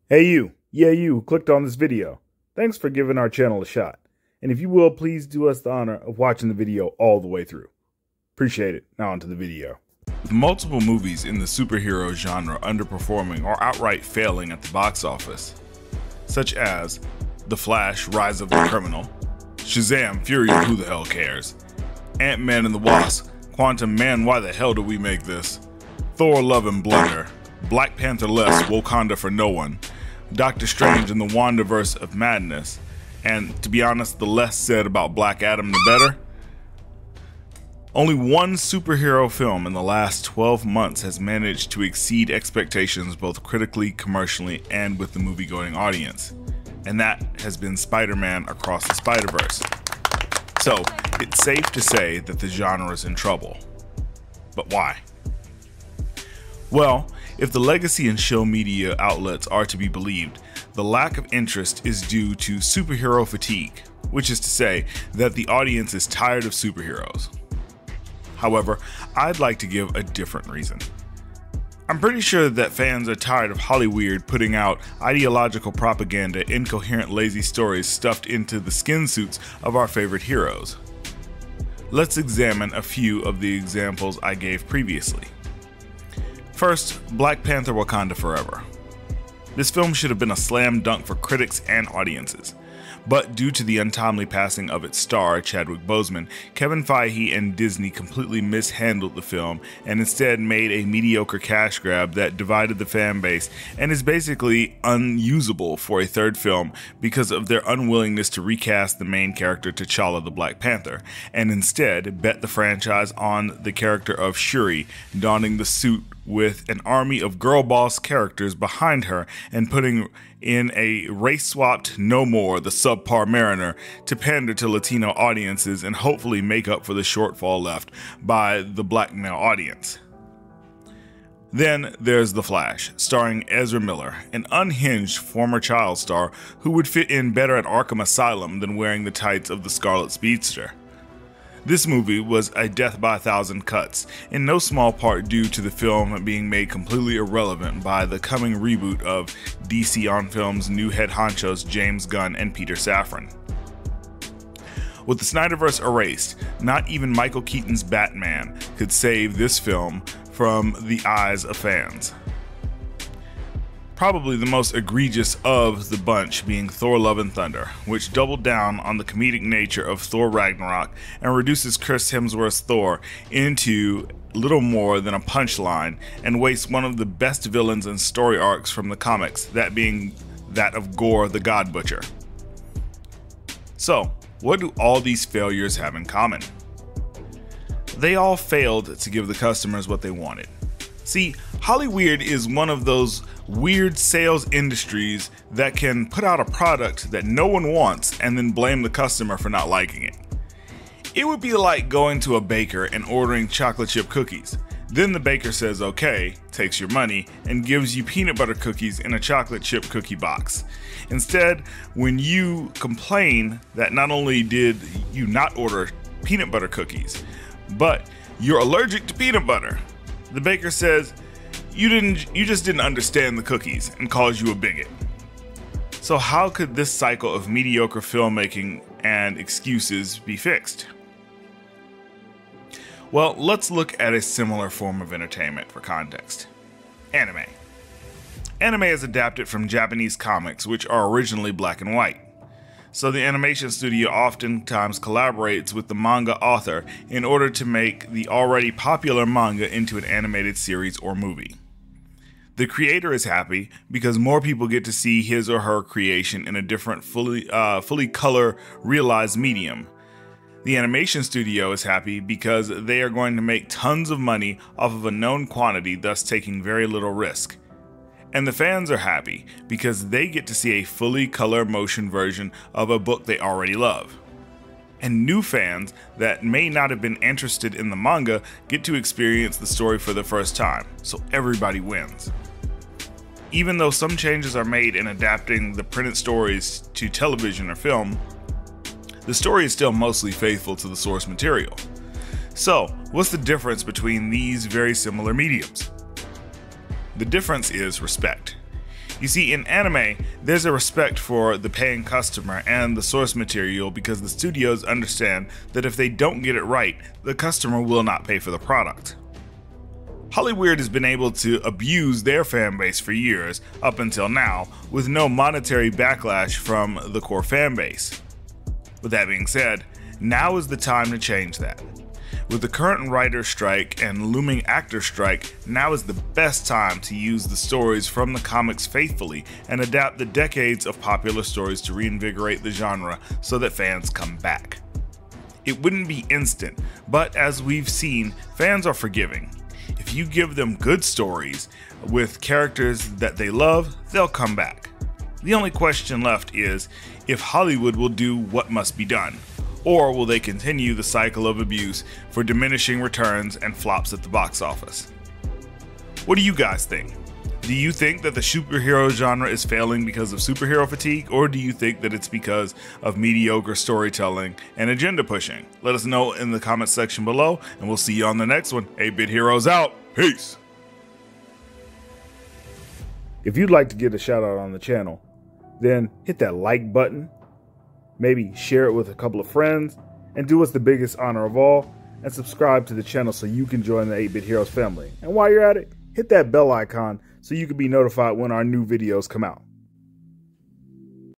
Hey you, yeah you who clicked on this video. Thanks for giving our channel a shot. And if you will, please do us the honor of watching the video all the way through. Appreciate it. Now onto the video. With multiple movies in the superhero genre underperforming or outright failing at the box office, such as The Flash, Rise of the Criminal, Shazam, Fury of Who the Hell Cares, Ant-Man and the Wasp, Quantum Man, Why the Hell Do We Make This, Thor, Love and Blunder, Black Panther Less, Wakanda for No One, Doctor Strange and the Wandaverse of Madness, and to be honest, the less said about Black Adam the better. Only one superhero film in the last 12 months has managed to exceed expectations both critically, commercially, and with the movie-going audience, and that has been Spider-Man Across the Spider-Verse. So, it's safe to say that the genre is in trouble. But why? Well, if the legacy and show media outlets are to be believed, the lack of interest is due to superhero fatigue, which is to say that the audience is tired of superheroes. However, I'd like to give a different reason. I'm pretty sure that fans are tired of Hollywood putting out ideological propaganda, incoherent, lazy stories stuffed into the skin suits of our favorite heroes. Let's examine a few of the examples I gave previously. First, Black Panther Wakanda Forever. This film should have been a slam dunk for critics and audiences, but due to the untimely passing of its star, Chadwick Boseman, Kevin Feige and Disney completely mishandled the film and instead made a mediocre cash grab that divided the fan base and is basically unusable for a third film because of their unwillingness to recast the main character T'Challa the Black Panther, and instead bet the franchise on the character of Shuri donning the suit with an army of girl boss characters behind her and putting in a race-swapped Namor the subpar mariner to pander to Latino audiences and hopefully make up for the shortfall left by the black male audience. Then there's The Flash, starring Ezra Miller, an unhinged former child star who would fit in better at Arkham Asylum than wearing the tights of the Scarlet Speedster. This movie was a death by 1,000 cuts, in no small part due to the film being made completely irrelevant by the coming reboot of DC on Film's new head honchos James Gunn and Peter Safran. With the Snyderverse erased, not even Michael Keaton's Batman could save this film from the eyes of fans. Probably the most egregious of the bunch being Thor Love and Thunder, which doubled down on the comedic nature of Thor Ragnarok and reduces Chris Hemsworth's Thor into little more than a punchline and wastes one of the best villains and story arcs from the comics, that being that of Gore the God Butcher. So, what do all these failures have in common? They all failed to give the customers what they wanted. See, Hollywood is one of those weird sales industries that can put out a product that no one wants and then blame the customer for not liking it. It would be like going to a baker and ordering chocolate chip cookies. Then the baker says okay, takes your money, and gives you peanut butter cookies in a chocolate chip cookie box. Instead, when you complain that not only did you not order peanut butter cookies, but you're allergic to peanut butter, the baker says, you just didn't understand the cookies and calls you a bigot. So how could this cycle of mediocre filmmaking and excuses be fixed? Well, let's look at a similar form of entertainment for context. Anime. Anime is adapted from Japanese comics, which are originally black and white. So the animation studio oftentimes collaborates with the manga author in order to make the already popular manga into an animated series or movie. The creator is happy because more people get to see his or her creation in a different fully color realized medium. The animation studio is happy because they are going to make tons of money off of a known quantity, thus taking very little risk. And the fans are happy because they get to see a fully color motion version of a book they already love. And new fans that may not have been interested in the manga get to experience the story for the first time, so everybody wins. Even though some changes are made in adapting the printed stories to television or film, the story is still mostly faithful to the source material. So, what's the difference between these very similar mediums? The difference is respect. You see, in anime, there's a respect for the paying customer and the source material because the studios understand that if they don't get it right, the customer will not pay for the product. Hollywood has been able to abuse their fan base for years, up until now, with no monetary backlash from the core fan base. With that being said, now is the time to change that. With the current writer strike and looming actor strike, now is the best time to use the stories from the comics faithfully and adapt the decades of popular stories to reinvigorate the genre so that fans come back. It wouldn't be instant, but as we've seen, fans are forgiving. If you give them good stories with characters that they love, they'll come back. The only question left is if Hollywood will do what must be done, or will they continue the cycle of abuse for diminishing returns and flops at the box office? What do you guys think? Do you think that the superhero genre is failing because of superhero fatigue, or do you think that it's because of mediocre storytelling and agenda pushing? Let us know in the comment section below, and we'll see you on the next one. 8-Bit Heroes out. Peace. If you'd like to get a shout out on the channel, then hit that like button, maybe share it with a couple of friends, and do us the biggest honor of all, and subscribe to the channel so you can join the 8-Bit Heroes family. And while you're at it, hit that bell icon so you can be notified when our new videos come out.